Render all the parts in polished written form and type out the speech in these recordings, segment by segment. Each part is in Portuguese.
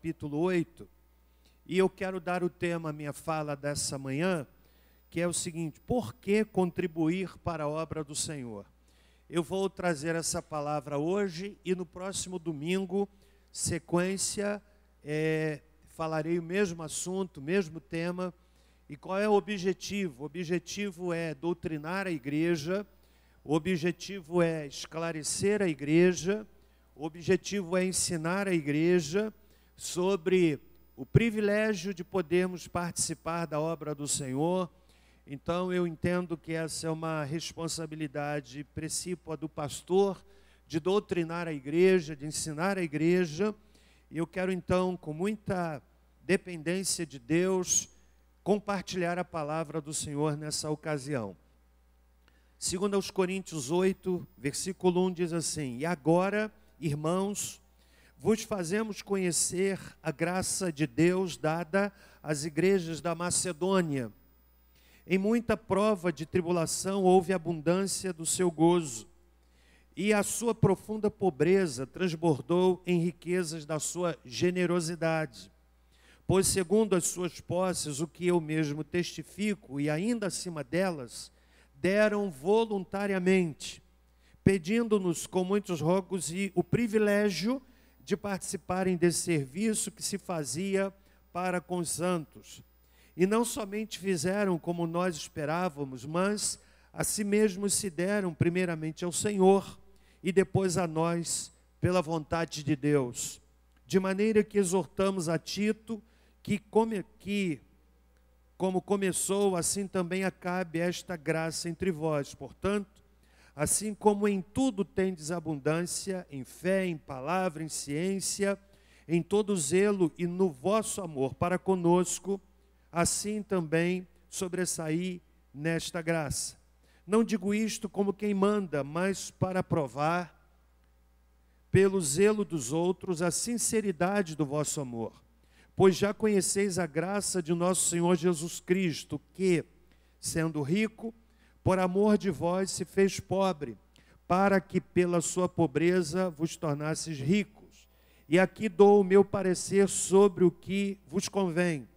capítulo 8, e eu quero dar o tema à minha fala dessa manhã, que é o seguinte: por que contribuir para a obra do Senhor? Eu vou trazer essa palavra hoje e no próximo domingo, sequência, falarei o mesmo assunto, o mesmo tema. E qual é o objetivo? O objetivo é doutrinar a igreja, o objetivo é esclarecer a igreja, o objetivo é ensinar a igreja sobre o privilégio de podermos participar da obra do Senhor. Então eu entendo que essa é uma responsabilidade precípua do pastor, de doutrinar a igreja, de ensinar a igreja. E eu quero então, com muita dependência de Deus, compartilhar a palavra do Senhor nessa ocasião. Segundo aos Coríntios 8, versículo 1 diz assim: e agora, irmãos, vos fazemos conhecer a graça de Deus dada às igrejas da Macedônia. Em muita prova de tribulação houve abundância do seu gozo, e a sua profunda pobreza transbordou em riquezas da sua generosidade. Pois segundo as suas posses, o que eu mesmo testifico, e ainda acima delas, deram voluntariamente, pedindo-nos com muitos rogos e o privilégio de participarem desse serviço que se fazia para com os santos. E não somente fizeram como nós esperávamos, mas a si mesmos se deram primeiramente ao Senhor e depois a nós pela vontade de Deus. De maneira que exortamos a Tito que como começou, assim também acabe esta graça entre vós. Portanto, assim como em tudo tendes abundância, em fé, em palavra, em ciência, em todo zelo e no vosso amor para conosco, assim também sobressaí nesta graça. Não digo isto como quem manda, mas para provar, pelo zelo dos outros, a sinceridade do vosso amor. Pois já conheceis a graça de nosso Senhor Jesus Cristo, que, sendo rico, por amor de vós se fez pobre, para que pela sua pobreza vos tornasseis ricos. E aqui dou o meu parecer sobre o que vos convém.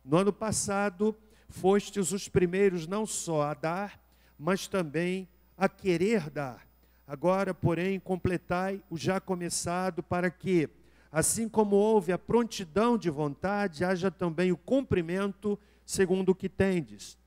No ano passado, fostes os primeiros não só a dar, mas também a querer dar. Agora, porém, completai o já começado, para que, assim como houve a prontidão de vontade, haja também o cumprimento segundo o que tendes.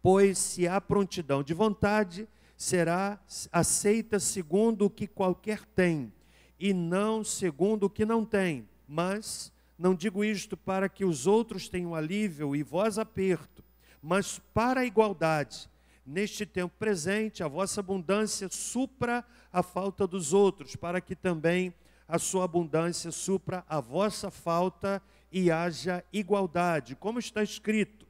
Pois se há prontidão de vontade, será aceita segundo o que qualquer tem, e não segundo o que não tem. Mas não digo isto para que os outros tenham alívio e vós aperto, mas para a igualdade. Neste tempo presente, a vossa abundância supra a falta dos outros, para que também a sua abundância supra a vossa falta e haja igualdade. Como está escrito: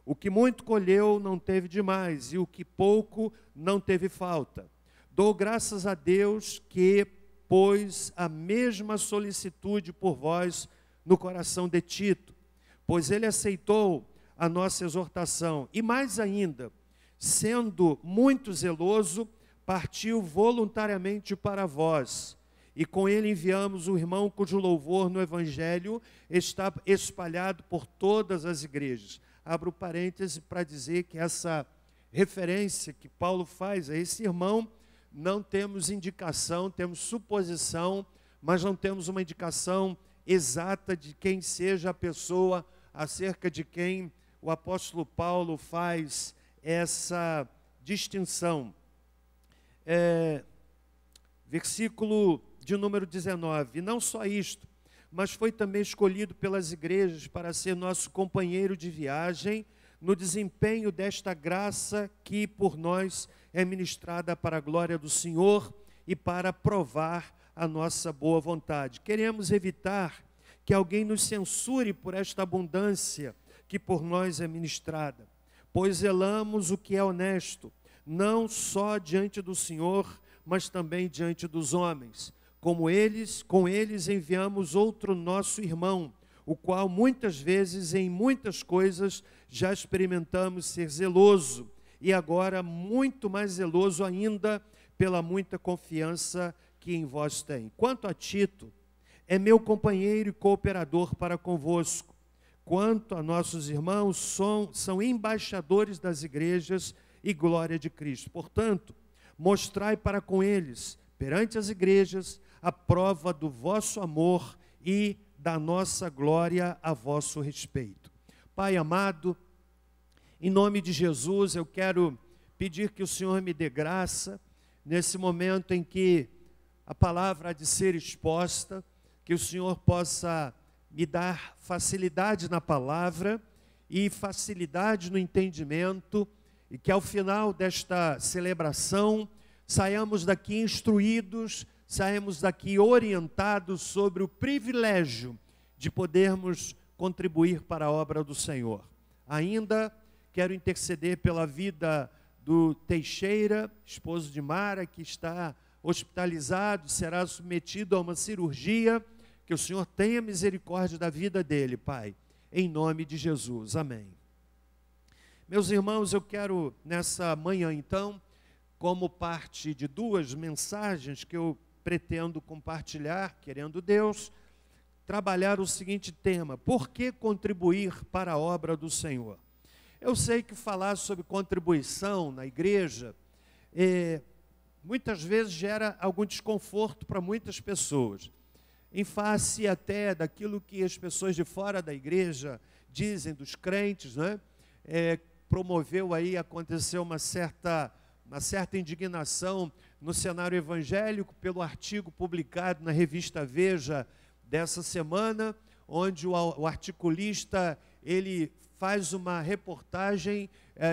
o que muito colheu não teve demais, e o que pouco não teve falta. Dou graças a Deus que pôs a mesma solicitude por vós no coração de Tito, pois ele aceitou a nossa exortação, e mais ainda, sendo muito zeloso, partiu voluntariamente para vós. E com ele enviamos o irmão cujo louvor no Evangelho está espalhado por todas as igrejas. Abro parêntese para dizer que essa referência que Paulo faz a esse irmão, não temos indicação, temos suposição, mas não temos uma indicação exata de quem seja a pessoa acerca de quem o apóstolo Paulo faz essa distinção. Versículo de número 19, e não só isto, mas foi também escolhido pelas igrejas para ser nosso companheiro de viagem no desempenho desta graça que por nós é ministrada para a glória do Senhor e para provar a nossa boa vontade. Queremos evitar que alguém nos censure por esta abundância que por nós é ministrada, pois zelamos o que é honesto, não só diante do Senhor, mas também diante dos homens. Com eles enviamos outro nosso irmão, o qual muitas vezes em muitas coisas já experimentamos ser zeloso, e agora muito mais zeloso ainda pela muita confiança que em vós tem. Quanto a Tito, é meu companheiro e cooperador para convosco. Quanto a nossos irmãos, são embaixadores das igrejas e glória de Cristo. Portanto, mostrai para com eles, perante as igrejas, a prova do vosso amor e da nossa glória a vosso respeito. Pai amado, em nome de Jesus, eu quero pedir que o Senhor me dê graça, nesse momento em que a palavra há de ser exposta, que o Senhor possa me dar facilidade na palavra e facilidade no entendimento, e que ao final desta celebração, saiamos daqui instruídos, saímos daqui orientados sobre o privilégio de podermos contribuir para a obra do Senhor. Ainda quero interceder pela vida do Teixeira, esposo de Mara, que está hospitalizado, será submetido a uma cirurgia. Que o Senhor tenha misericórdia da vida dele, Pai, em nome de Jesus. Amém. Meus irmãos, eu quero nessa manhã, então, como parte de duas mensagens que eu pretendo compartilhar, querendo Deus, trabalhar o seguinte tema: por que contribuir para a obra do Senhor? Eu sei que falar sobre contribuição na igreja, muitas vezes gera algum desconforto para muitas pessoas, em face até daquilo que as pessoas de fora da igreja dizem dos crentes, né? Promoveu aí, aconteceu uma certa indignação no cenário evangélico pelo artigo publicado na revista Veja dessa semana, onde o articulista, ele faz uma reportagem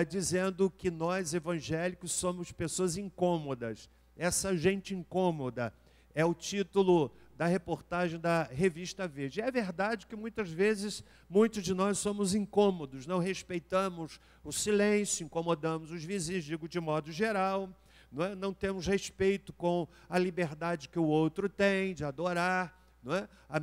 dizendo que nós evangélicos somos pessoas incômodas. Essa gente incômoda é o título da reportagem da revista Veja. É verdade que muitas vezes, muitos de nós somos incômodos, não respeitamos o silêncio, incomodamos os vizinhos, digo de modo geral, não temos respeito com a liberdade que o outro tem de adorar, não é? O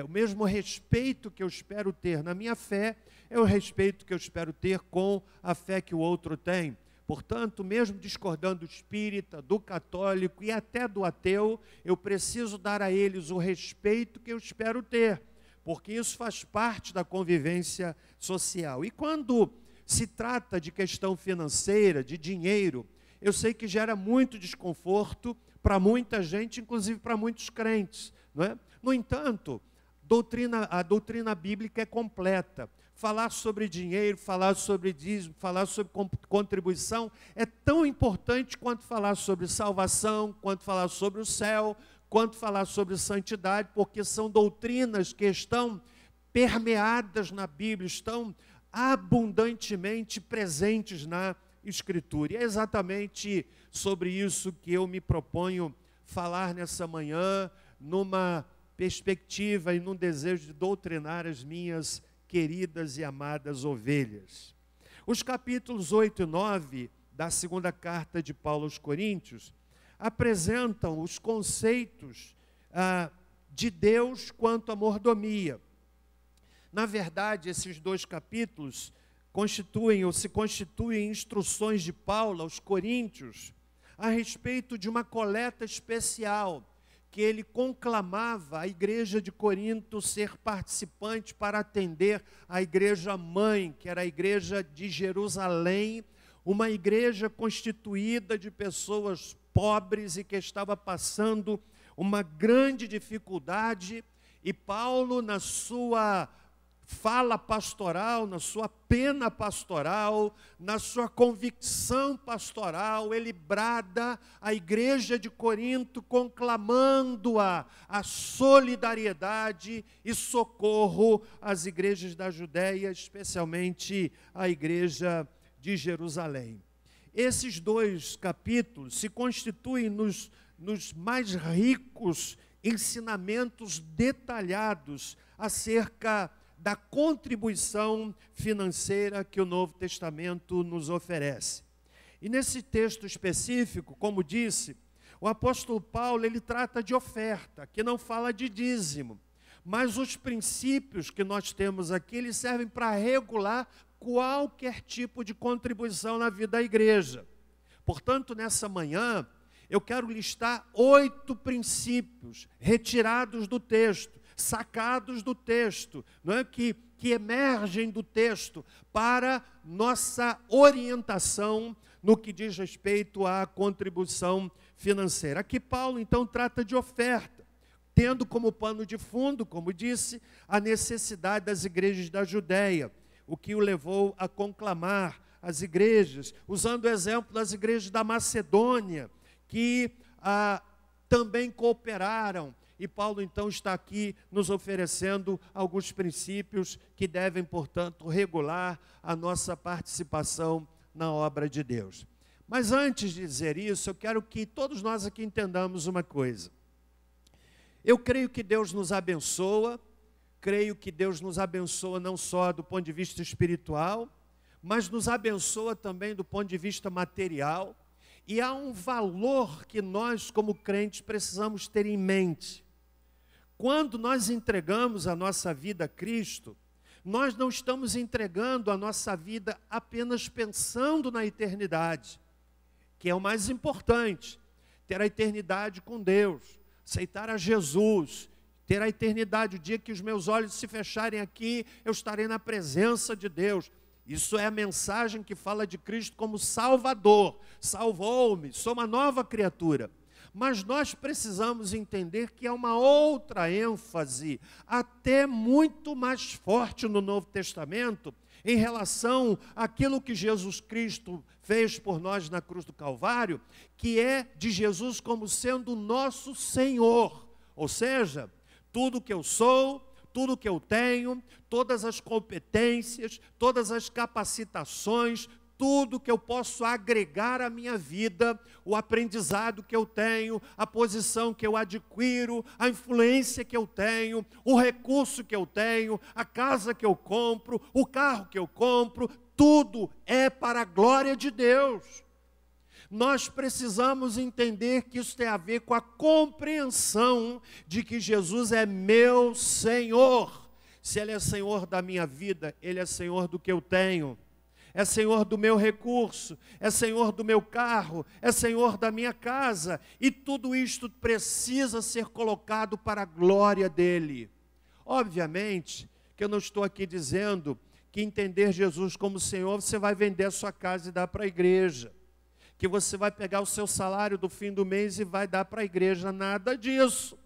mesmo respeito que eu espero ter na minha fé, é o respeito que eu espero ter com a fé que o outro tem. Portanto, mesmo discordando do espírita, do católico e até do ateu, eu preciso dar a eles o respeito que eu espero ter, porque isso faz parte da convivência social. E quando se trata de questão financeira, de dinheiro, eu sei que gera muito desconforto para muita gente, inclusive para muitos crentes, não é? No entanto, a doutrina bíblica é completa. Falar sobre dinheiro, falar sobre dízimo, falar sobre contribuição é tão importante quanto falar sobre salvação, quanto falar sobre o céu, quanto falar sobre santidade, porque são doutrinas que estão permeadas na Bíblia, estão abundantemente presentes na Escritura. E é exatamente sobre isso que eu me proponho falar nessa manhã, numa perspectiva e num desejo de doutrinar as minhas queridas e amadas ovelhas. Os capítulos 8 e 9 da segunda carta de Paulo aos Coríntios apresentam os conceitos de Deus quanto à mordomia. Na verdade, esses dois capítulos se constituem instruções de Paulo aos Coríntios a respeito de uma coleta especial que ele conclamava a igreja de Corinto ser participante para atender a igreja mãe, que era a igreja de Jerusalém, uma igreja constituída de pessoas pobres e que estava passando uma grande dificuldade, e Paulo, na sua fala pastoral, na sua pena pastoral, na sua convicção pastoral, ele brada a igreja de Corinto, conclamando-a a solidariedade e socorro às igrejas da Judéia, especialmente a igreja de Jerusalém. Esses dois capítulos se constituem nos mais ricos ensinamentos detalhados acerca da contribuição financeira que o Novo Testamento nos oferece. E nesse texto específico, como disse, o apóstolo Paulo, ele trata de oferta, que não fala de dízimo, mas os princípios que nós temos aqui, eles servem para regular qualquer tipo de contribuição na vida da igreja. Portanto, nessa manhã, eu quero listar 8 princípios retirados do texto, sacados do texto, não é? que emergem do texto para nossa orientação no que diz respeito à contribuição financeira. Aqui Paulo, então, trata de oferta, tendo como pano de fundo, como disse, a necessidade das igrejas da Judéia, o que o levou a conclamar as igrejas, usando o exemplo das igrejas da Macedônia, que também cooperaram. E Paulo, então, está aqui nos oferecendo alguns princípios que devem, portanto, regular a nossa participação na obra de Deus. Mas antes de dizer isso, eu quero que todos nós aqui entendamos uma coisa. Eu creio que Deus nos abençoa, creio que Deus nos abençoa não só do ponto de vista espiritual, mas nos abençoa também do ponto de vista material. E há um valor que nós, como crentes, precisamos ter em mente. Quando nós entregamos a nossa vida a Cristo, nós não estamos entregando a nossa vida apenas pensando na eternidade, que é o mais importante, ter a eternidade com Deus, aceitar a Jesus, ter a eternidade, o dia que os meus olhos se fecharem aqui, eu estarei na presença de Deus. Isso é a mensagem que fala de Cristo como Salvador, salvou-me, sou uma nova criatura. Mas nós precisamos entender que há uma outra ênfase, até muito mais forte no Novo Testamento, em relação àquilo que Jesus Cristo fez por nós na cruz do Calvário, que é de Jesus como sendo o nosso Senhor. Ou seja, tudo que eu sou, tudo que eu tenho, todas as competências, todas as capacitações, tudo que eu posso agregar à minha vida, o aprendizado que eu tenho, a posição que eu adquiro, a influência que eu tenho, o recurso que eu tenho, a casa que eu compro, o carro que eu compro, tudo é para a glória de Deus. Nós precisamos entender que isso tem a ver com a compreensão de que Jesus é meu Senhor. Se Ele é Senhor da minha vida, Ele é Senhor do que eu tenho. É Senhor do meu recurso, é Senhor do meu carro, é Senhor da minha casa. E tudo isto precisa ser colocado para a glória dEle. Obviamente que eu não estou aqui dizendo que entender Jesus como Senhor, você vai vender a sua casa e dar para a igreja. Que você vai pegar o seu salário do fim do mês e vai dar para a igreja, nada disso.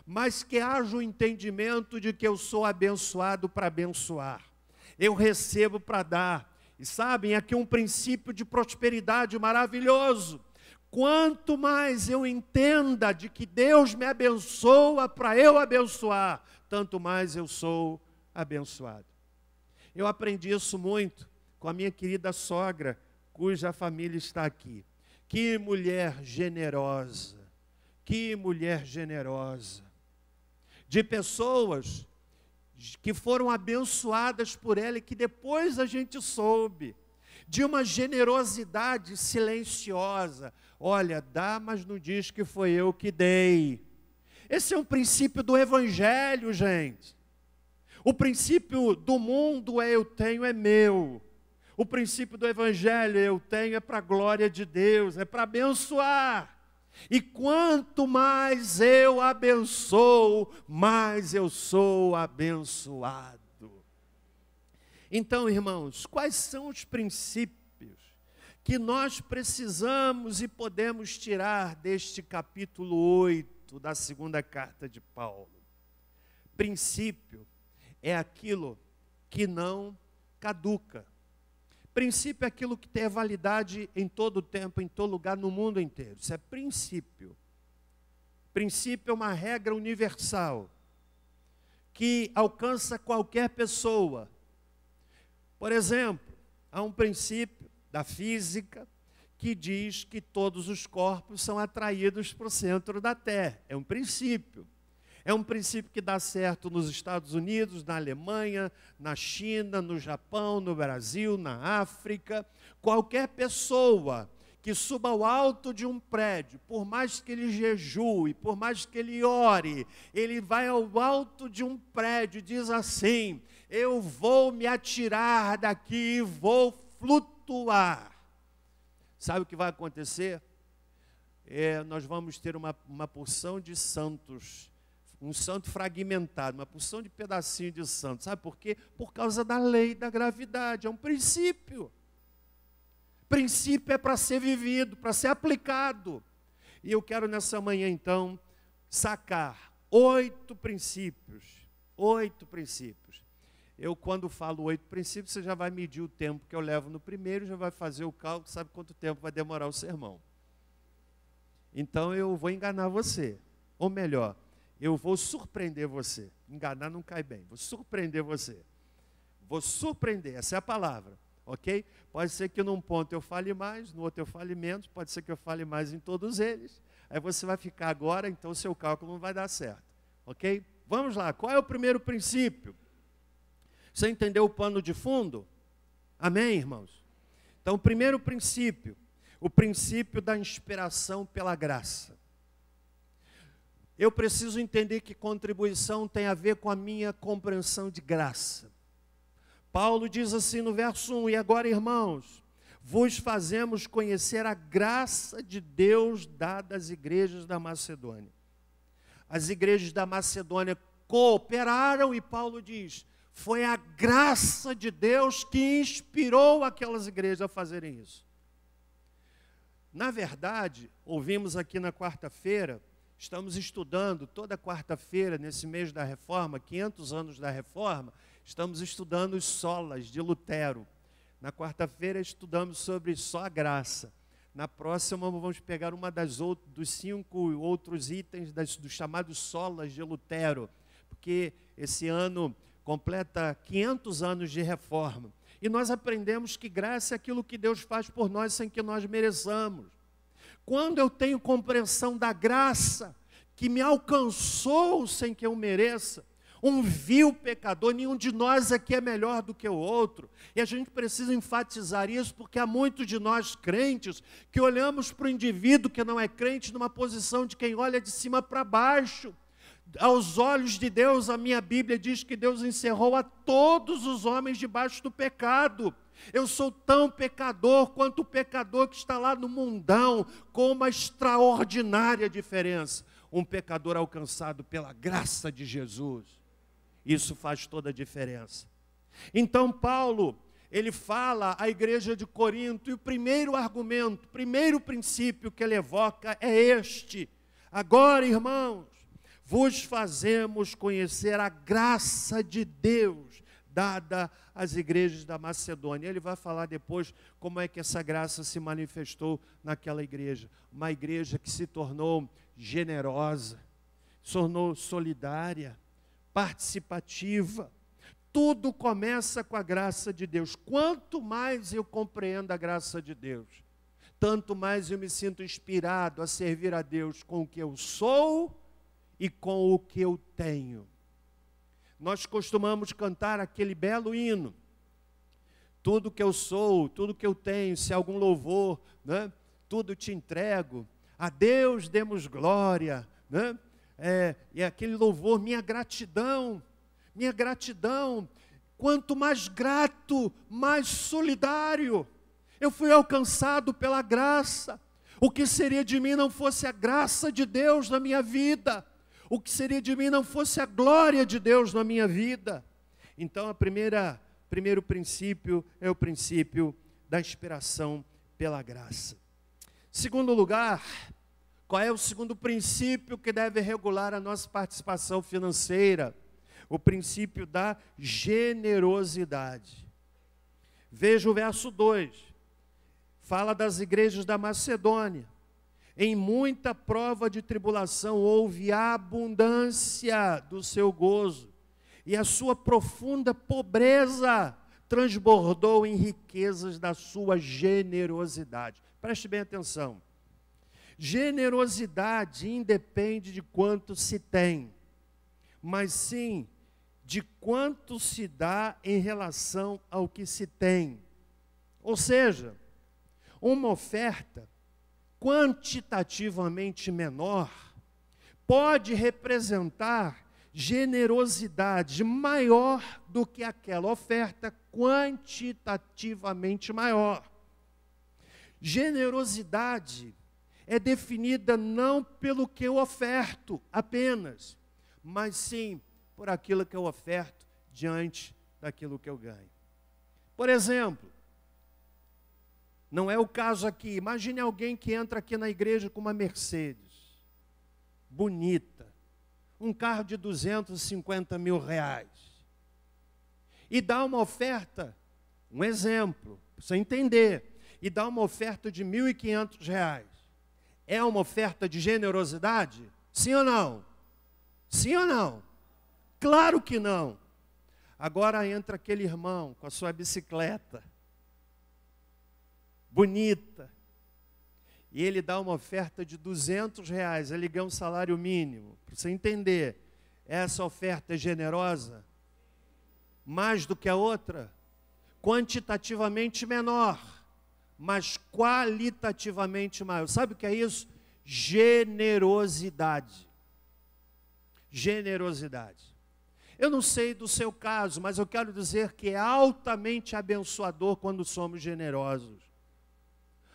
Mas que haja o entendimento de que eu sou abençoado para abençoar. Eu recebo para dar. E sabem, aqui um princípio de prosperidade maravilhoso. Quanto mais eu entenda de que Deus me abençoa para eu abençoar, tanto mais eu sou abençoado. Eu aprendi isso muito com a minha querida sogra, cuja família está aqui. Que mulher generosa, que mulher generosa. De pessoas que foram abençoadas por ela e que depois a gente soube, de uma generosidade silenciosa. Olha, dá, mas não diz que foi eu que dei. Esse é um princípio do Evangelho, gente. O princípio do mundo é eu tenho, é meu. O princípio do Evangelho eu tenho é para a glória de Deus, é para abençoar. E quanto mais eu abençoo, mais eu sou abençoado. Então, irmãos, quais são os princípios que nós precisamos e podemos tirar deste capítulo 8 da segunda carta de Paulo? Princípio é aquilo que não caduca. Princípio é aquilo que tem validade em todo tempo, em todo lugar, no mundo inteiro. Isso é princípio. Princípio é uma regra universal que alcança qualquer pessoa. Por exemplo, há um princípio da física que diz que todos os corpos são atraídos para o centro da Terra. É um princípio. É um princípio que dá certo nos Estados Unidos, na Alemanha, na China, no Japão, no Brasil, na África. Qualquer pessoa que suba ao alto de um prédio, por mais que ele jejue, por mais que ele ore, ele vai ao alto de um prédio e diz assim: eu vou me atirar daqui e vou flutuar. Sabe o que vai acontecer? nós vamos ter uma porção de santos, um santo fragmentado, uma porção de pedacinho de santo. Sabe por quê? Por causa da lei da gravidade, é um princípio. Princípio é para ser vivido, para ser aplicado. E eu quero nessa manhã, então, sacar 8 princípios. 8 princípios. Eu, quando falo 8 princípios, você já vai medir o tempo que eu levo no primeiro, já vai fazer o cálculo, sabe quanto tempo vai demorar o sermão. Então, eu vou enganar você. Ou melhor, eu vou surpreender você. Enganar não cai bem. Vou surpreender você. Vou surpreender, essa é a palavra. Ok? Pode ser que num ponto eu fale mais, no outro eu fale menos, pode ser que eu fale mais em todos eles. Aí você vai ficar agora, então o seu cálculo não vai dar certo. Ok? Vamos lá, qual é o primeiro princípio? Você entendeu o pano de fundo? Amém, irmãos? Então, o primeiro princípio, o princípio da inspiração pela graça. Eu preciso entender que contribuição tem a ver com a minha compreensão de graça. Paulo diz assim no verso 1, e agora, irmãos, vos fazemos conhecer a graça de Deus dada às igrejas da Macedônia. As igrejas da Macedônia cooperaram e Paulo diz, foi a graça de Deus que inspirou aquelas igrejas a fazerem isso. Na verdade, ouvimos aqui na quarta-feira, estamos estudando toda quarta-feira, nesse mês da Reforma, 500 anos da Reforma, estamos estudando os solas de Lutero. Na quarta-feira estudamos sobre só a graça. Na próxima vamos pegar dos 5 outros itens dos chamados solas de Lutero, porque esse ano completa 500 anos de Reforma. E nós aprendemos que graça é aquilo que Deus faz por nós sem que nós mereçamos. Quando eu tenho compreensão da graça que me alcançou sem que eu mereça, um vil pecador, nenhum de nós aqui é melhor do que o outro. E a gente precisa enfatizar isso, porque há muitos de nós crentes que olhamos para o indivíduo que não é crente numa posição de quem olha de cima para baixo. Aos olhos de Deus, a minha Bíblia diz que Deus encerrou a todos os homens debaixo do pecado. Eu sou tão pecador quanto o pecador que está lá no mundão, com uma extraordinária diferença. Um pecador alcançado pela graça de Jesus. Isso faz toda a diferença. Então Paulo, ele fala à igreja de Corinto, e o primeiro argumento, o primeiro princípio que ele evoca é este. Agora, irmãos, vos fazemos conhecer a graça de Deus dada às igrejas da Macedônia. Ele vai falar depois como é que essa graça se manifestou naquela igreja. Uma igreja que se tornou generosa, se tornou solidária, participativa. Tudo começa com a graça de Deus. Quanto mais eu compreendo a graça de Deus, tanto mais eu me sinto inspirado a servir a Deus com o que eu sou e com o que eu tenho. Nós costumamos cantar aquele belo hino. Tudo que eu sou, tudo que eu tenho, se há algum louvor, né? Tudo te entrego. A Deus demos glória, né? E aquele louvor, minha gratidão. Quanto mais grato, mais solidário. Eu fui alcançado pela graça. O que seria de mim não fosse a graça de Deus na minha vida? O que seria de mim não fosse a glória de Deus na minha vida? Então, primeiro princípio é o princípio da inspiração pela graça. Segundo lugar, qual é o segundo princípio que deve regular a nossa participação financeira? O princípio da generosidade. Veja o verso 2. Fala das igrejas da Macedônia. Em muita prova de tribulação houve abundância do seu gozo, e a sua profunda pobreza transbordou em riquezas da sua generosidade. Preste bem atenção. Generosidade independe de quanto se tem, mas sim de quanto se dá em relação ao que se tem. Ou seja, uma oferta quantitativamente menor pode representar generosidade maior do que aquela oferta quantitativamente maior. Generosidade é definida não pelo que eu oferto apenas, mas sim por aquilo que eu oferto diante daquilo que eu ganho. Por exemplo, não é o caso aqui, imagine alguém que entra aqui na igreja com uma Mercedes, bonita, um carro de 250 mil reais, e dá uma oferta, um exemplo, para você entender, e dá uma oferta de 1.500 reais. É uma oferta de generosidade? Sim ou não? Sim ou não? Claro que não. Agora entra aquele irmão com a sua bicicleta, bonita, e ele dá uma oferta de 200 reais, ele ganha um salário mínimo. Para você entender, essa oferta é generosa? Mais do que a outra? Quantitativamente menor, mas qualitativamente maior. Sabe o que é isso? Generosidade. Generosidade. Eu não sei do seu caso, mas eu quero dizer que é altamente abençoador quando somos generosos.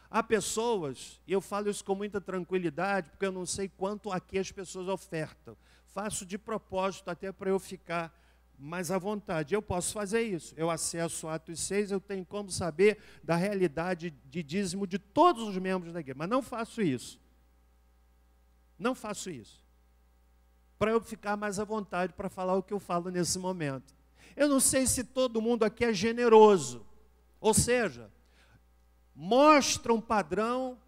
Há pessoas, e eu falo isso com muita tranquilidade, porque eu não sei quanto aqui as pessoas ofertam. Faço de propósito até para eu ficar mais à vontade. Eu posso fazer isso. Eu acesso Atos 6, eu tenho como saber da realidade de dízimo de todos os membros da igreja. Mas não faço isso. Não faço isso. Para eu ficar mais à vontade para falar o que eu falo nesse momento. Eu não sei se todo mundo aqui é generoso. Ou seja, mostra um padrão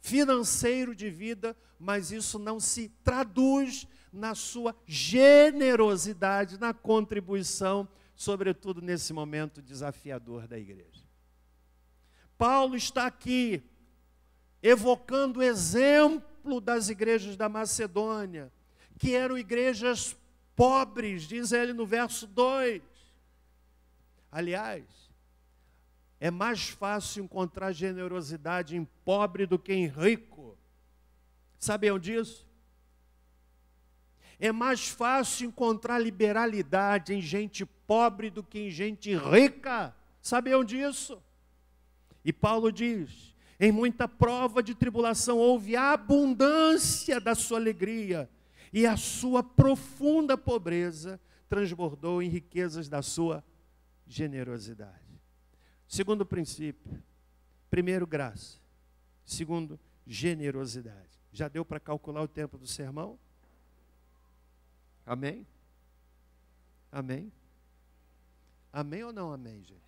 financeiro de vida, mas isso não se traduz na sua generosidade, na contribuição, sobretudo nesse momento desafiador da igreja. Paulo está aqui evocando o exemplo das igrejas da Macedônia, que eram igrejas pobres, diz ele no verso 2. Aliás, é mais fácil encontrar generosidade em pobre do que em rico. Sabiam disso? É mais fácil encontrar liberalidade em gente pobre do que em gente rica. Sabiam disso? E Paulo diz, em muita prova de tribulação houve abundância da sua alegria, e a sua profunda pobreza transbordou em riquezas da sua generosidade. Segundo princípio, primeiro, graça. Segundo, generosidade. Já deu para calcular o tempo do sermão? Amém? Amém? Amém ou não amém, gente?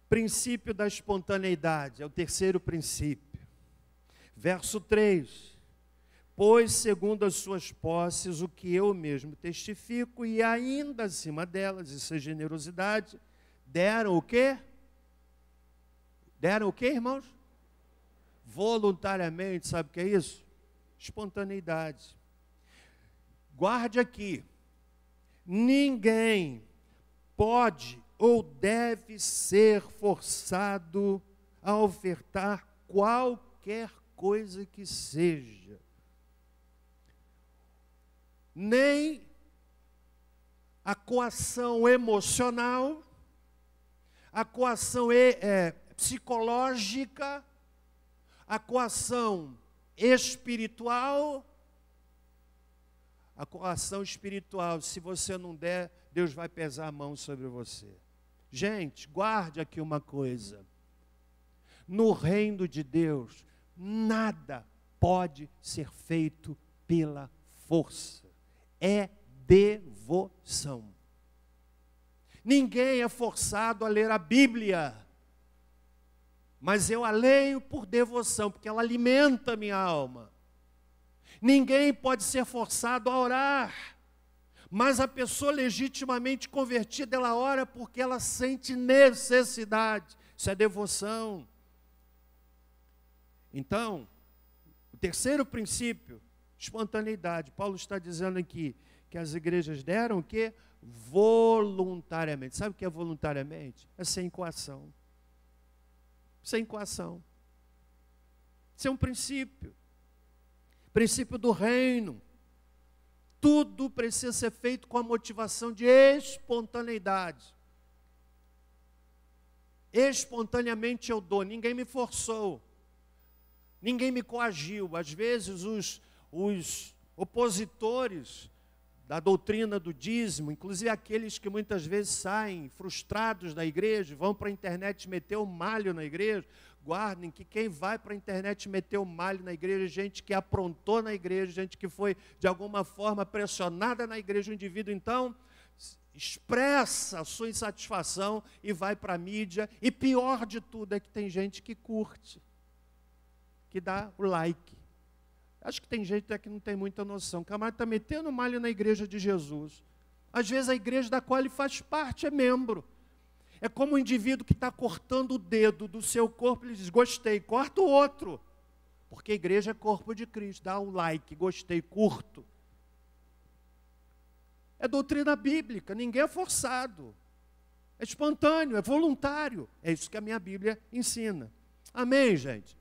Princípio da espontaneidade, é o terceiro princípio. Verso 3. Pois, segundo as suas posses, o que eu mesmo testifico, e ainda acima delas, isso é generosidade, deram o quê? Deram o quê, irmãos? Voluntariamente, sabe o que é isso? Espontaneidade. Guarde aqui, ninguém pode ou deve ser forçado a ofertar qualquer coisa que seja. Nem a coação emocional, a coação psicológica, a coação espiritual. A coação espiritual, se você não der, Deus vai pesar a mão sobre você. Gente, guarde aqui uma coisa. No reino de Deus, nada pode ser feito pela força. É devoção. Ninguém é forçado a ler a Bíblia, mas eu a leio por devoção, porque ela alimenta a minha alma. Ninguém pode ser forçado a orar, mas a pessoa legitimamente convertida, ela ora porque ela sente necessidade. Isso é devoção. Então, o terceiro princípio, espontaneidade. Paulo está dizendo aqui que as igrejas deram o quê? Voluntariamente. Sabe o que é voluntariamente? É sem coação. Sem coação. Isso é um princípio. Princípio do reino. Tudo precisa ser feito com a motivação de espontaneidade. Espontaneamente eu dou, ninguém me forçou. ninguém me coagiu. Às vezes os opositores da doutrina do dízimo, inclusive aqueles que muitas vezes saem frustrados da igreja, vão para a internet meter o malho na igreja, guardem que quem vai para a internet meter o malho na igreja, gente que aprontou na igreja, gente que foi de alguma forma pressionada na igreja, o indivíduo então expressa a sua insatisfação e vai para a mídia, e pior de tudo é que tem gente que curte, que dá o like. Acho que tem gente que não tem muita noção. O camarada está metendo malho na igreja de Jesus. Às vezes a igreja da qual ele faz parte é membro. É como um indivíduo que está cortando o dedo do seu corpo, ele diz, gostei, corta o outro. Porque a igreja é corpo de Cristo, dá o like, gostei, curto. É doutrina bíblica, ninguém é forçado. É espontâneo, é voluntário. É isso que a minha Bíblia ensina. Amém, gente?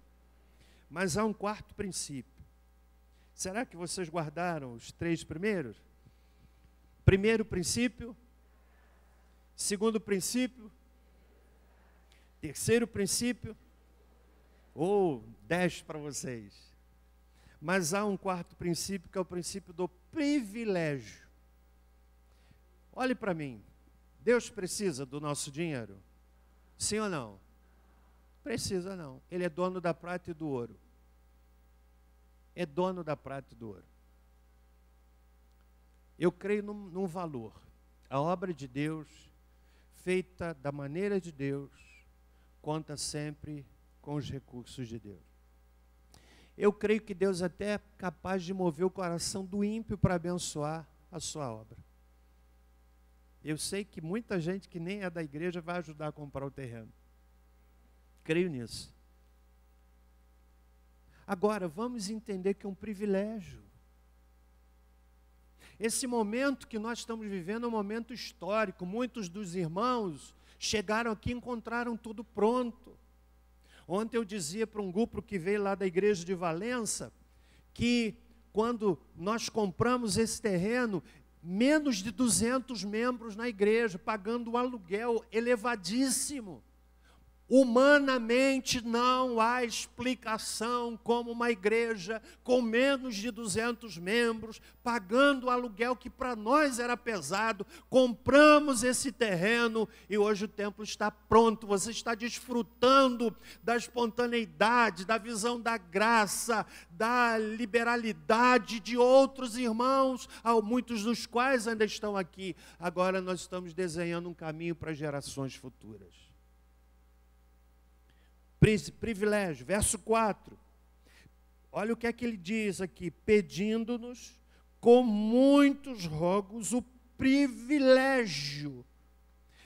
Mas há um quarto princípio. Será que vocês guardaram os 3 primeiros? Primeiro princípio. Segundo princípio. Terceiro princípio. Ou 10 para vocês. Mas há um quarto princípio, que é o princípio do privilégio. Olhe para mim. Deus precisa do nosso dinheiro? Sim ou não? Precisa não. Ele é dono da prata e do ouro. É dono da prata e do ouro. Eu creio num valor. A obra de Deus, feita da maneira de Deus, conta sempre com os recursos de Deus. Eu creio que Deus até é capaz de mover o coração do ímpio para abençoar a sua obra. Eu sei que muita gente que nem é da igreja vai ajudar a comprar o terreno. Creio nisso. Agora, vamos entender que é um privilégio. Esse momento que nós estamos vivendo é um momento histórico. Muitos dos irmãos chegaram aqui e encontraram tudo pronto. Ontem eu dizia para um grupo que veio lá da igreja de Valença, que quando nós compramos esse terreno, menos de 200 membros na igreja, pagando um aluguel elevadíssimo. Humanamente não há explicação como uma igreja com menos de 200 membros, pagando o aluguel que para nós era pesado, compramos esse terreno e hoje o templo está pronto, você está desfrutando da espontaneidade, da visão da graça, da liberalidade de outros irmãos, muitos dos quais ainda estão aqui. Agora nós estamos desenhando um caminho para gerações futuras. Privilégio, verso 4. Olha o que é que ele diz aqui: pedindo-nos com muitos rogos o privilégio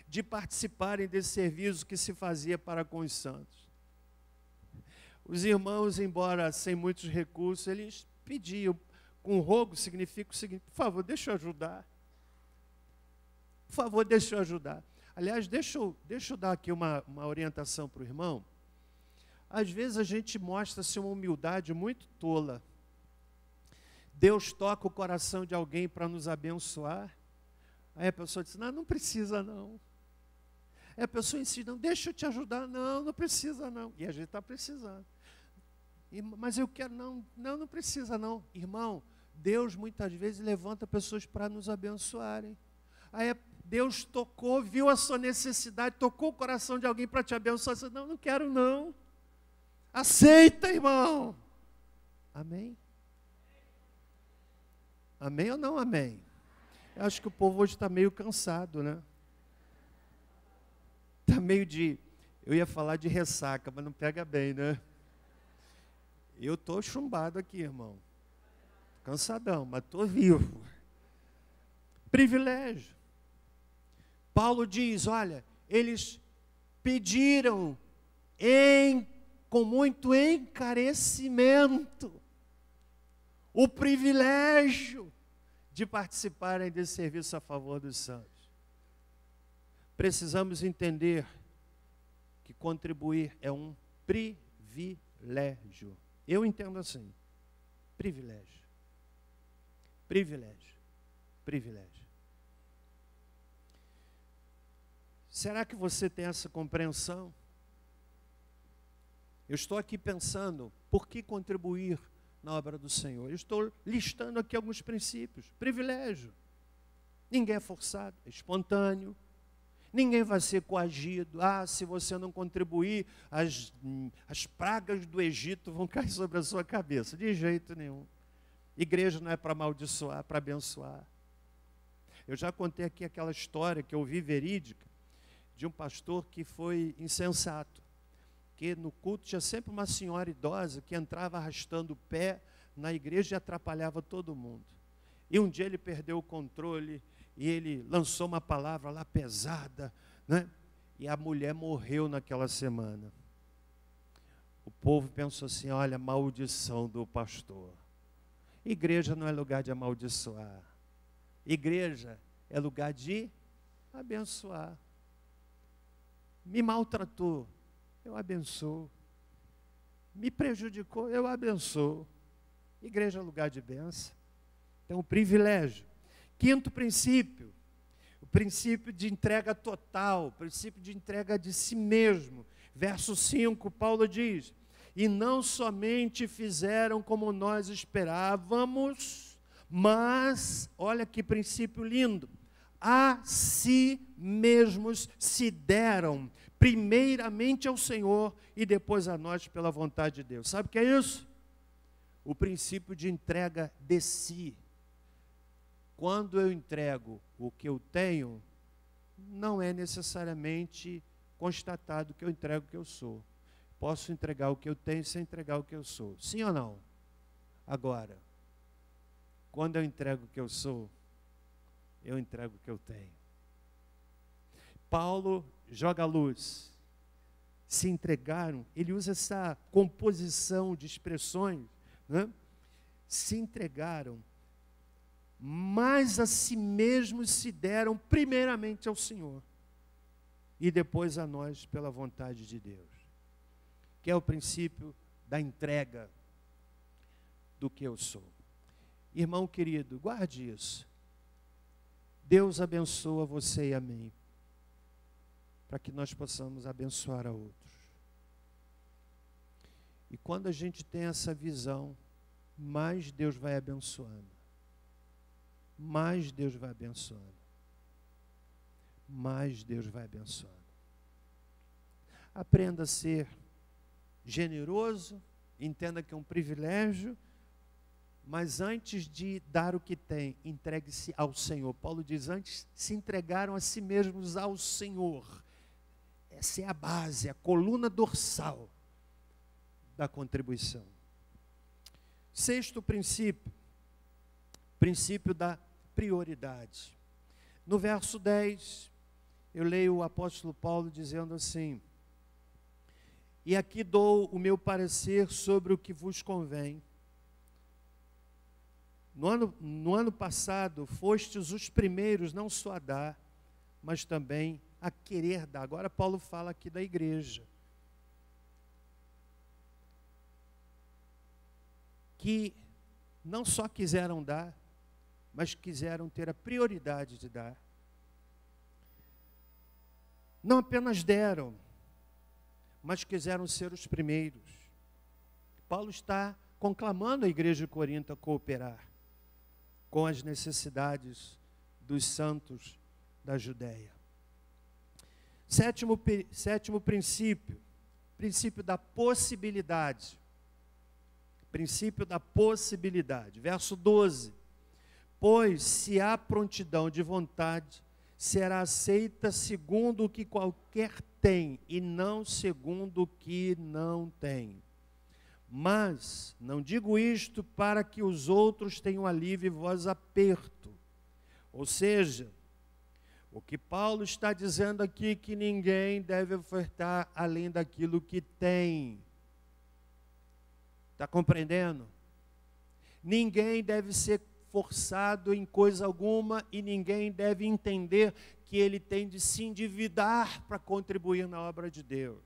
de participarem desse serviço que se fazia para com os santos. Os irmãos, embora sem muitos recursos, eles pediam. Com rogo significa o seguinte: por favor, deixa eu ajudar. Por favor, deixa eu ajudar. Aliás, deixa eu dar aqui uma orientação para o irmão. Às vezes a gente mostra-se uma humildade muito tola. Deus toca o coração de alguém para nos abençoar. Aí a pessoa diz, não precisa não. Aí a pessoa insiste, não, deixa eu te ajudar. Não precisa não. E a gente está precisando. Mas eu quero, não precisa não. Irmão, Deus muitas vezes levanta pessoas para nos abençoarem. Aí Deus tocou, viu a sua necessidade, tocou o coração de alguém para te abençoar. Você diz, não quero não. Aceita, irmão. Amém? Amém ou não amém? Eu acho que o povo hoje está meio cansado, né? Está meio eu ia falar de ressaca, mas não pega bem, né? Eu estou chumbado aqui, irmão. Cansadão, mas estou vivo. Privilégio. Paulo diz, olha, eles pediram com muito encarecimento o privilégio de participarem desse serviço a favor dos santos. Precisamos entender que contribuir é um privilégio. Eu entendo assim, privilégio, privilégio, privilégio. Será que você tem essa compreensão? Eu estou aqui pensando, Por que contribuir na obra do Senhor? Eu estou listando aqui alguns princípios. Privilégio. Ninguém é forçado, é espontâneo. Ninguém vai ser coagido. Se você não contribuir, as pragas do Egito vão cair sobre a sua cabeça. De jeito nenhum. Igreja não é para amaldiçoar, é para abençoar. Eu já contei aqui aquela história que eu ouvi verídica, de um pastor que foi insensato. Que no culto tinha sempre uma senhora idosa que entrava arrastando o pé na igreja e atrapalhava todo mundo. E um dia ele perdeu o controle e ele lançou uma palavra lá pesada, né? E a mulher morreu naquela semana. O povo pensou assim: olha, maldição do pastor. Igreja não é lugar de amaldiçoar. Igreja é lugar de abençoar. Me maltratou, eu abençoo. Me prejudicou, eu abençoo. Igreja é lugar de bênção. Então, o privilégio. Quinto princípio, o princípio de entrega total, o princípio de entrega de si mesmo. Verso 5, Paulo diz: e não somente fizeram como nós esperávamos, mas, olha que princípio lindo, a si mesmos se deram, primeiramente ao Senhor e depois a nós pela vontade de Deus. Sabe o que é isso? O princípio de entrega de si. Quando eu entrego o que eu tenho, não é necessariamente constatado que eu entrego o que eu sou. Posso entregar o que eu tenho sem entregar o que eu sou. Sim ou não? Agora, quando eu entrego o que eu sou, eu entrego o que eu tenho. Paulo joga a luz. Se entregaram, ele usa essa composição de expressões, né? Se entregaram, mas a si mesmos se deram primeiramente ao Senhor e depois a nós pela vontade de Deus, que é o princípio da entrega do que eu sou. Irmão querido, guarde isso. Deus abençoa você e a mim, para que nós possamos abençoar a outros. E quando a gente tem essa visão, mais Deus vai abençoando. Mais Deus vai abençoando. Mais Deus vai abençoando. Aprenda a ser generoso, entenda que é um privilégio, mas antes de dar o que tem, entregue-se ao Senhor. Paulo diz, antes se entregaram a si mesmos ao Senhor. Essa é a base, a coluna dorsal da contribuição. Sexto princípio, princípio da prioridade. No verso 10, eu leio o apóstolo Paulo dizendo assim: e aqui dou o meu parecer sobre o que vos convém. No ano passado, fostes os primeiros não só a dar, mas também a querer dar. Agora Paulo fala aqui da igreja. Que não só quiseram dar, mas quiseram ter a prioridade de dar. Não apenas deram, mas quiseram ser os primeiros. Paulo está conclamando a igreja de Corinto a cooperar com as necessidades dos santos da Judéia. Sétimo princípio, princípio da possibilidade. Princípio da possibilidade. Verso 12. Pois se há prontidão de vontade, será aceita segundo o que qualquer tem, e não segundo o que não tem. Mas não digo isto para que os outros tenham alívio e vós aperto. Ou seja, o que Paulo está dizendo aqui é que ninguém deve ofertar além daquilo que tem. Está compreendendo? Ninguém deve ser forçado em coisa alguma e ninguém deve entender que ele tem de se endividar para contribuir na obra de Deus.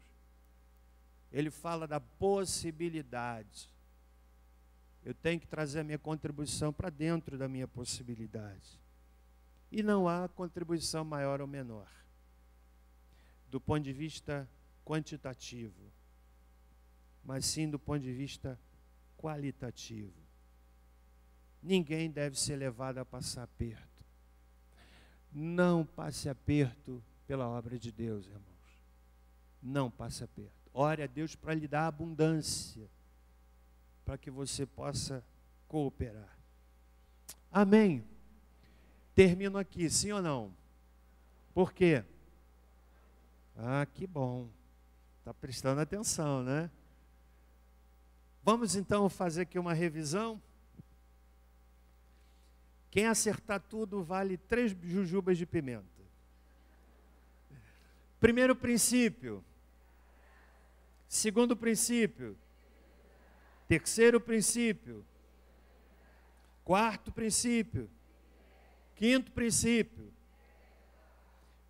Ele fala da possibilidade. Eu tenho que trazer a minha contribuição para dentro da minha possibilidade. E não há contribuição maior ou menor, do ponto de vista quantitativo. mas sim do ponto de vista qualitativo. Ninguém deve ser levado a passar aperto. Não passe aperto pela obra de Deus, irmãos. Não passe aperto. Ore a Deus para lhe dar abundância, para que você possa cooperar. Amém. Termino aqui, sim ou não? Por quê? Ah, que bom. Está prestando atenção, né? Vamos então fazer aqui uma revisão. Quem acertar tudo vale 3 jujubas de pimenta. Primeiro princípio. Segundo princípio. Terceiro princípio. Quarto princípio. Quinto princípio.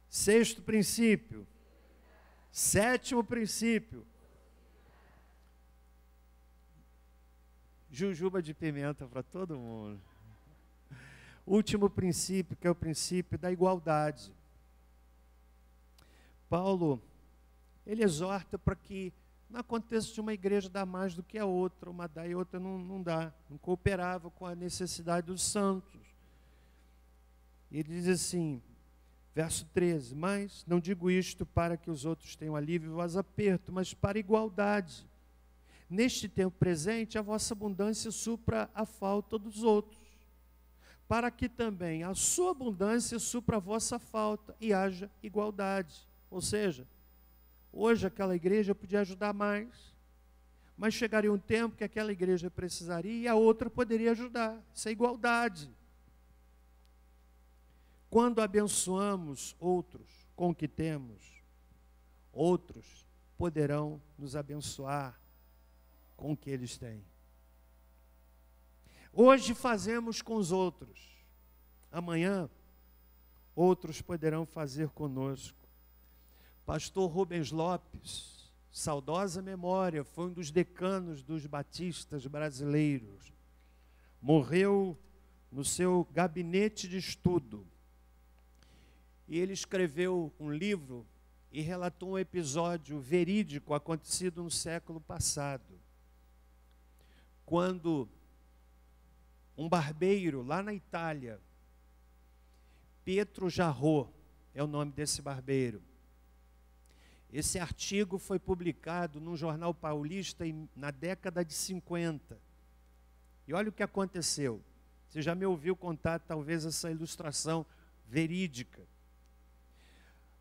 Sexto princípio. Sétimo princípio. Jujuba de pimenta para todo mundo. Último princípio, que é o princípio da igualdade. Paulo, ele exorta para que não aconteça de uma igreja dar mais do que a outra, uma dá e outra não dá. Não cooperava com a necessidade dos santos. Ele diz assim, verso 13, mas não digo isto para que os outros tenham alívio e vós aperto, mas para igualdade. Neste tempo presente, a vossa abundância supra a falta dos outros, para que também a sua abundância supra a vossa falta e haja igualdade. Ou seja, hoje aquela igreja podia ajudar mais, mas chegaria um tempo que aquela igreja precisaria e a outra poderia ajudar. Isso é igualdade. Quando abençoamos outros com o que temos, outros poderão nos abençoar com o que eles têm. Hoje fazemos com os outros, amanhã outros poderão fazer conosco. Pastor Rubens Lopes, saudosa memória, foi um dos decanos dos batistas brasileiros. Morreu no seu gabinete de estudo. E ele escreveu um livro e relatou um episódio verídico acontecido no século passado. Quando um barbeiro lá na Itália, Pietro Jarrò, é o nome desse barbeiro. Esse artigo foi publicado num jornal paulista na década de 50. E olha o que aconteceu. Você já me ouviu contar talvez essa ilustração verídica.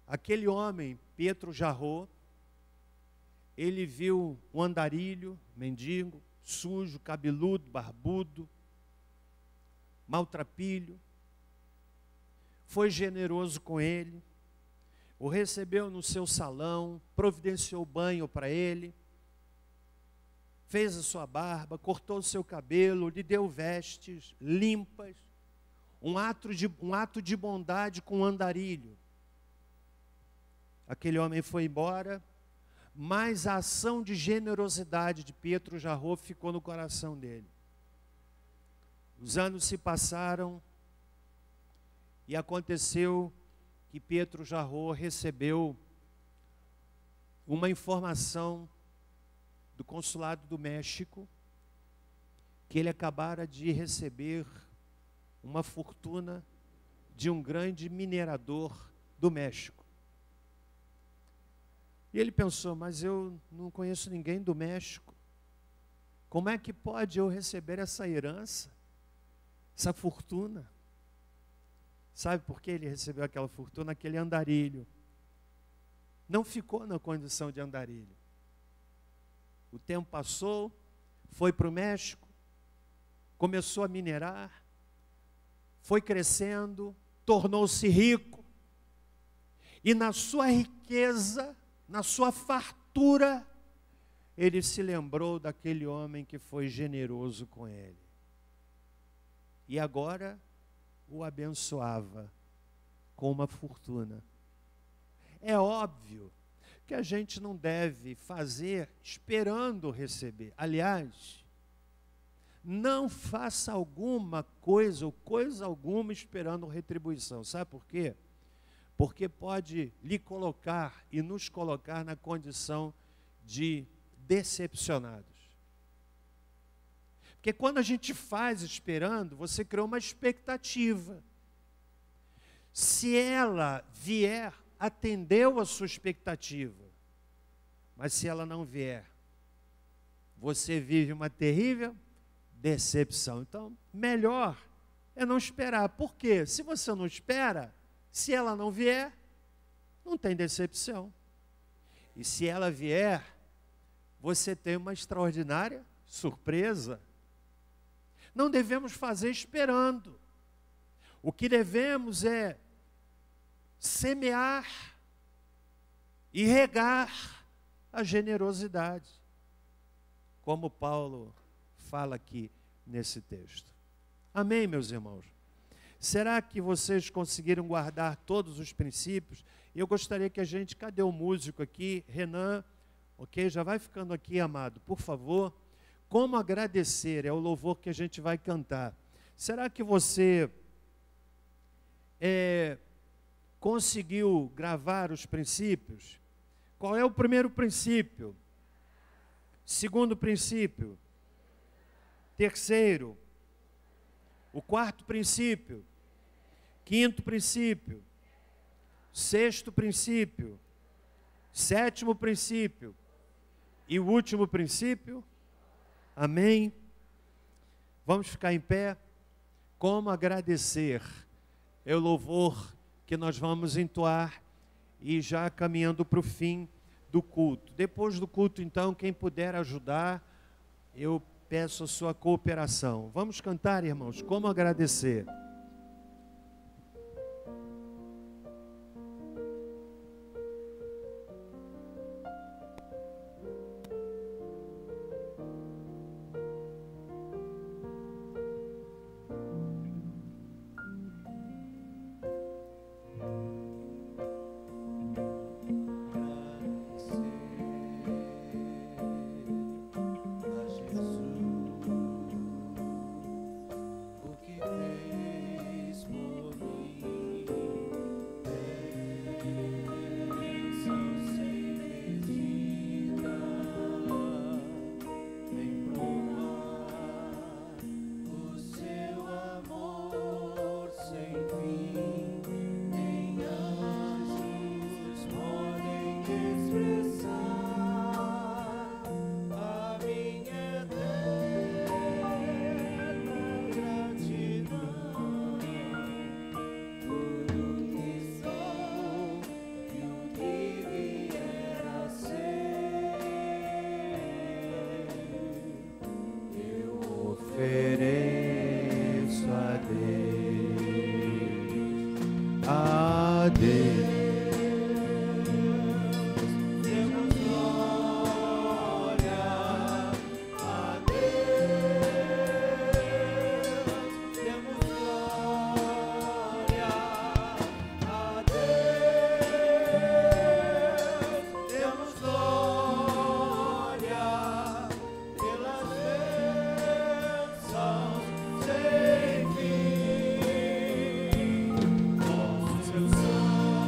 Aquele homem, Pietro Jarrò, ele viu um andarilho, mendigo, sujo, cabeludo, barbudo, maltrapilho, foi generoso com ele, o recebeu no seu salão, providenciou banho para ele, fez a sua barba, cortou o seu cabelo, lhe deu vestes limpas, um ato de bondade com o andarilho. Aquele homem foi embora, mas a ação de generosidade de Pietro Jarrò ficou no coração dele. Os anos se passaram e aconteceu que Pietro Jarrò recebeu uma informação do consulado do México que ele acabara de receber uma fortuna de um grande minerador do México. E ele pensou, mas eu não conheço ninguém do México. Como é que pode eu receber essa herança, essa fortuna? Sabe por que ele recebeu aquela fortuna? Aquele andarilho. Não ficou na condição de andarilho. O tempo passou, foi para o México, começou a minerar, foi crescendo, tornou-se rico. E na sua riqueza, na sua fartura, ele se lembrou daquele homem que foi generoso com ele. E agora o abençoava com uma fortuna. É óbvio que a gente não deve fazer esperando receber. Aliás, não faça alguma coisa ou coisa alguma esperando retribuição. Sabe por quê? Porque pode lhe colocar e nos colocar na condição de decepcionados. Porque quando a gente faz esperando, você criou uma expectativa. Se ela vier, atendeu a sua expectativa. Mas se ela não vier, você vive uma terrível decepção. Então, melhor é não esperar. Por quê? Se você não espera, se ela não vier, não tem decepção. E se ela vier, você tem uma extraordinária surpresa. Não devemos fazer esperando. O que devemos é semear e regar a generosidade, como Paulo fala aqui nesse texto. Amém, meus irmãos? Será que vocês conseguiram guardar todos os princípios? Eu gostaria que a gente, cadê o músico aqui? Renan, ok? Já vai ficando aqui, amado, por favor. Como agradecer é o louvor que a gente vai cantar. Será que você conseguiu gravar os princípios? Qual é o primeiro princípio? Segundo princípio? Terceiro? O quarto princípio? Quinto princípio? Sexto princípio? Sétimo princípio? E o último princípio? Amém? Vamos ficar em pé? Como agradecer? É o louvor que nós vamos entoar e já caminhando para o fim do culto. Depois do culto, então, quem puder ajudar, eu peço a sua cooperação. Vamos cantar, irmãos, como agradecer. Ofereço a Deus, demos glória a Deus, demos glória a Deus, demos glória pelas bênçãos sem fim, com seu sangue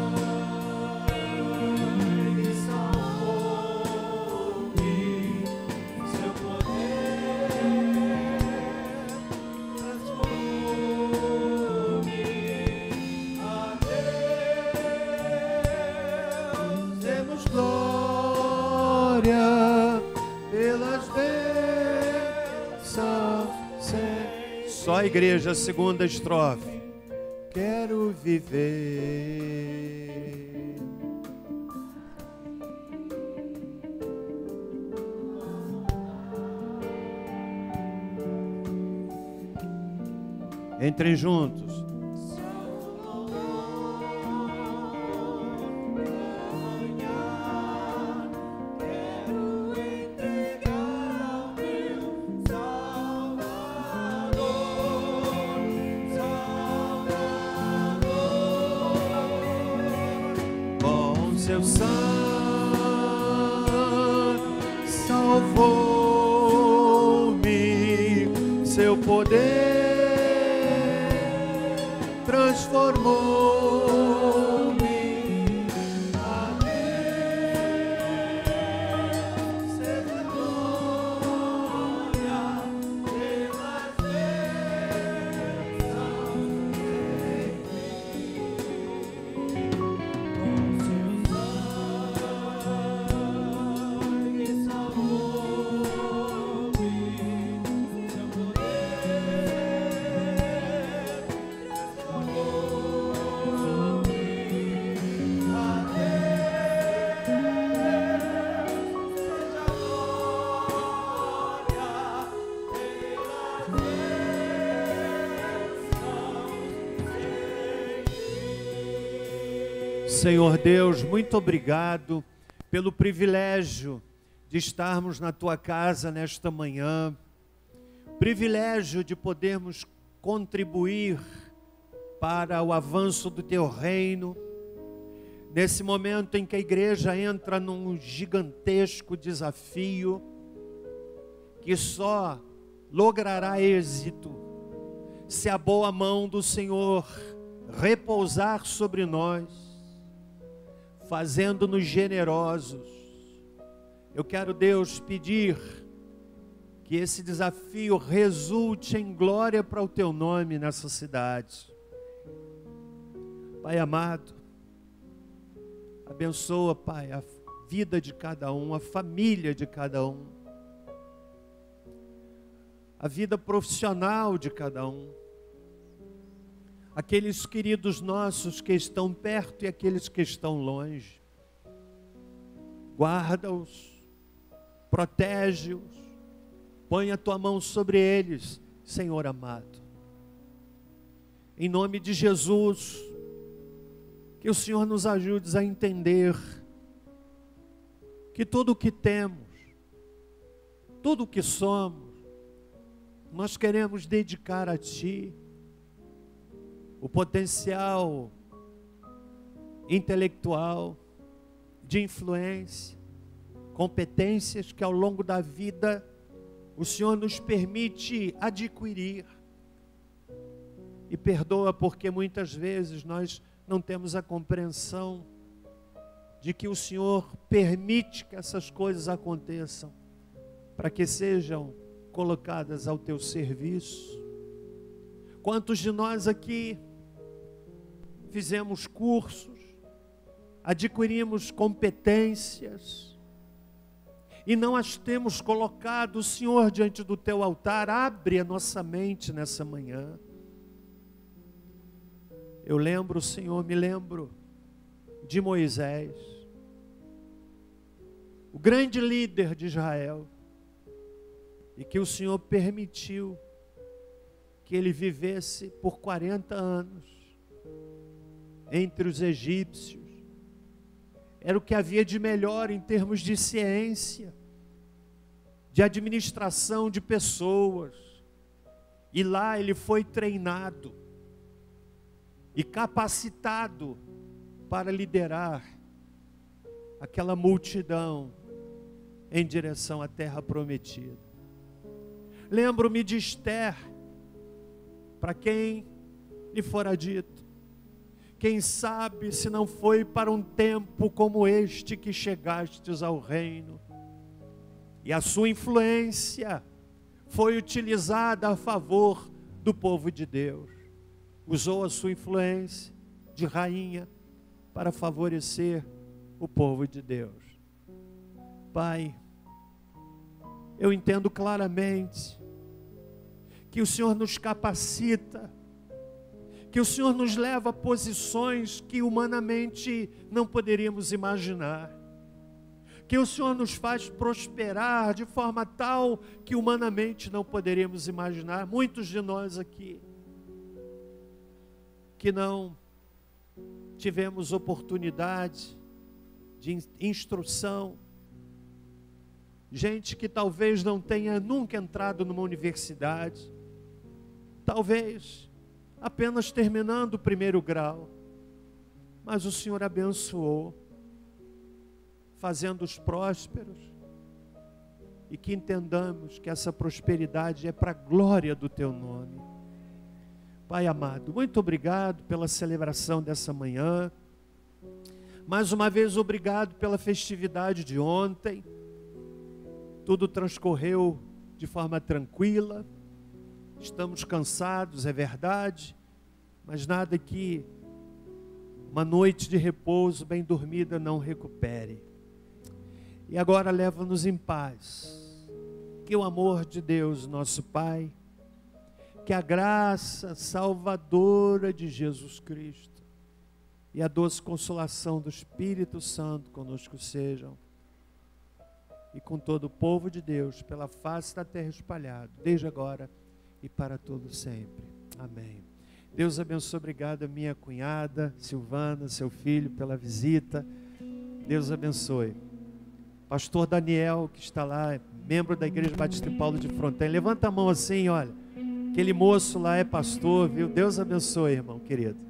salvou-me, seu poder transformou-me. A Deus demos glória pelas bênçãos sem... Só a igreja, segunda estrofe. Quero viver. Entrem juntos. Quero entregar ao meu Salvador, Salvador, com seu sangue salvou-me, seu poder transformou-me. A Deus seja Senhor Deus, muito obrigado pelo privilégio de estarmos na Tua casa nesta manhã, privilégio de podermos contribuir para o avanço do Teu reino, nesse momento em que a igreja entra num gigantesco desafio, que só logrará êxito se a boa mão do Senhor repousar sobre nós, fazendo-nos generosos. Eu quero, Deus, pedir que esse desafio resulte em glória para o Teu nome nessa cidade. Pai amado, abençoa, Pai, a vida de cada um, a família de cada um, a vida profissional de cada um, aqueles queridos nossos que estão perto e aqueles que estão longe. Guarda-os, protege-os, põe a Tua mão sobre eles, Senhor amado. Em nome de Jesus, que o Senhor nos ajude a entender que tudo o que temos, tudo o que somos, nós queremos dedicar a Ti. O potencial intelectual, de influência, competências que ao longo da vida o Senhor nos permite adquirir. E perdoa porque muitas vezes nós não temos a compreensão de que o Senhor permite que essas coisas aconteçam, para que sejam colocadas ao Teu serviço. Quantos de nós aqui fizemos cursos, adquirimos competências e não as temos colocado, o Senhor, diante do Teu altar? Abre a nossa mente nessa manhã. Eu lembro, Senhor, me lembro de Moisés, o grande líder de Israel, e que o Senhor permitiu que ele vivesse por 40 anos entre os egípcios. Era o que havia de melhor em termos de ciência, de administração de pessoas. E lá ele foi treinado e capacitado para liderar aquela multidão em direção à terra prometida. Lembro-me de Esther, para quem lhe fora dito: quem sabe se não foi para um tempo como este que chegastes ao reino. E a sua influência foi utilizada a favor do povo de Deus. Usou a sua influência de rainha para favorecer o povo de Deus. Pai, eu entendo claramente que o Senhor nos capacita, que o Senhor nos leva a posições que humanamente não poderíamos imaginar, que o Senhor nos faz prosperar de forma tal que humanamente não poderíamos imaginar. Muitos de nós aqui, que não tivemos oportunidade de instrução, gente que talvez não tenha nunca entrado numa universidade, talvez apenas terminando o primeiro grau, mas o Senhor abençoou, fazendo-os prósperos, e que entendamos que essa prosperidade é para a glória do Teu nome. Pai amado, muito obrigado pela celebração dessa manhã, mais uma vez obrigado pela festividade de ontem. Tudo transcorreu de forma tranquila. Estamos cansados, é verdade, mas nada que uma noite de repouso bem dormida não recupere. E agora leva-nos em paz. Que o amor de Deus, nosso Pai, que a graça salvadora de Jesus Cristo e a doce consolação do Espírito Santo conosco sejam, e com todo o povo de Deus pela face da terra espalhado, desde agora e para todo sempre. Amém. Deus abençoe, obrigado a minha cunhada, Silvana, seu filho, pela visita. Deus abençoe. Pastor Daniel, que está lá, membro da Igreja Batista em Paulo de Fronteira. Levanta a mão assim, olha. Aquele moço lá é pastor, viu? Deus abençoe, irmão querido.